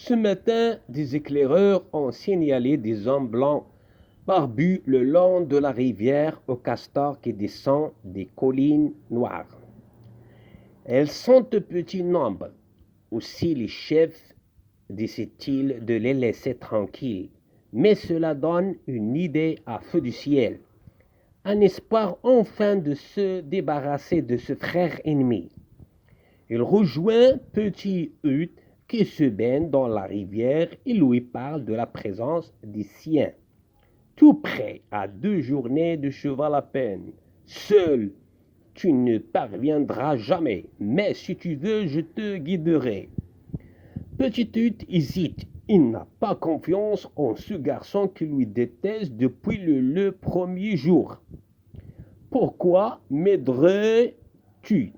Ce matin, des éclaireurs ont signalé des hommes blancs barbus le long de la rivière au castor qui descend des collines noires. Elles sont de petit nombre. Aussi les chefs décident-ils de les laisser tranquilles. Mais cela donne une idée à Feu du ciel, un espoir enfin de se débarrasser de ce frère ennemi. Il rejoint Petit Hut qui se baigne dans la rivière et lui parle de la présence des siens. Tout près, à 2 journées de cheval à peine. Seul, tu ne parviendras jamais, mais si tu veux, je te guiderai. Petit Hut hésite. Il n'a pas confiance en ce garçon qui lui déteste depuis le premier jour. Pourquoi m'aiderais-tu?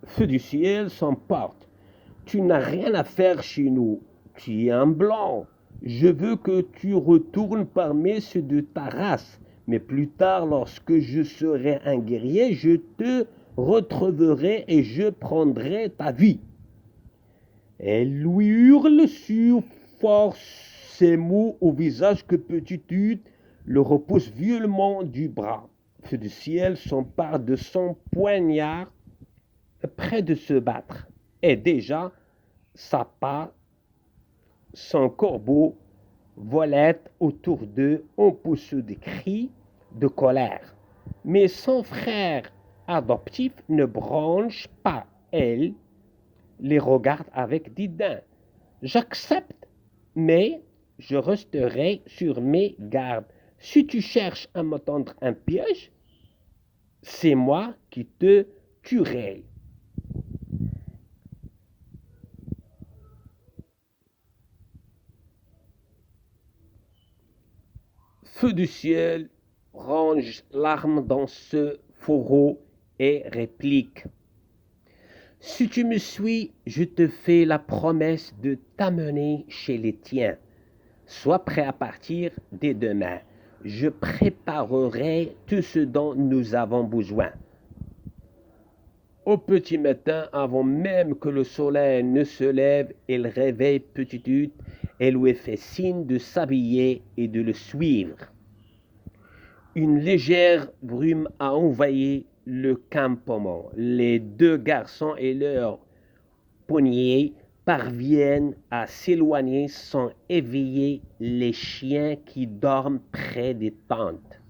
Feu du ciel s'emporte. Tu n'as rien à faire chez nous. Tu es un blanc. Je veux que tu retournes parmi ceux de ta race. Mais plus tard, lorsque je serai un guerrier, je te retrouverai et je prendrai ta vie. Elle lui hurle sur force ces mots au visage que Petit Hut le repousse violemment du bras. Feu du ciel s'empare de son poignard près de se battre. Et déjà, sa part, son corbeau volette autour d'eux en poussant des cris de colère. Mais son frère adoptif ne bronche pas. Elle les regarde avec dédain. J'accepte, mais je resterai sur mes gardes. Si tu cherches à me tendre un piège, c'est moi qui te tuerai. Feu du ciel range l'arme dans ce fourreau et réplique. Si tu me suis, je te fais la promesse de t'amener chez les tiens. Sois prêt à partir dès demain. Je préparerai tout ce dont nous avons besoin. Au petit matin, avant même que le soleil ne se lève, il réveille Petit Hut et lui fait signe de s'habiller et de le suivre. Une légère brume a envahi le campement. Les deux garçons et leurs poneys parviennent à s'éloigner sans éveiller les chiens qui dorment près des tentes.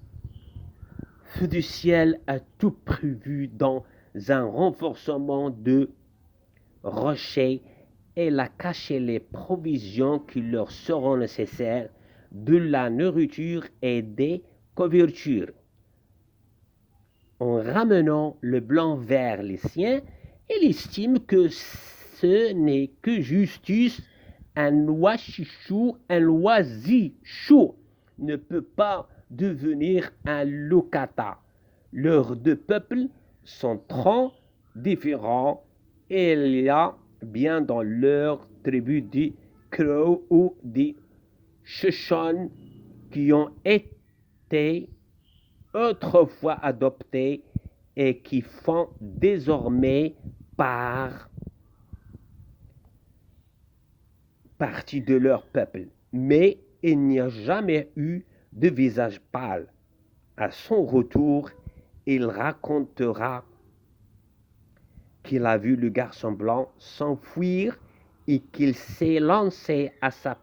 Feu du ciel a tout prévu dans un renforcement de rochers. Elle a caché les provisions qui leur seront nécessaires, de la nourriture et des couvertures. En ramenant le blanc vers les siens, elle estime que ce n'est que justice. Un oisichou ne peut pas devenir un locata. Leurs deux peuples sont trop différents et il y a bien dans leur tribu des Crows ou des Shoshones qui ont été autrefois adoptés et qui font désormais partie de leur peuple. Mais il n'y a jamais eu de visage pâle. À son retour, il racontera qu'il a vu le garçon blanc s'enfuir et qu'il s'est lancé à sa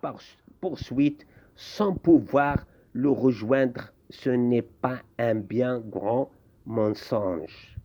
poursuite sans pouvoir le rejoindre. Ce n'est pas un bien grand mensonge.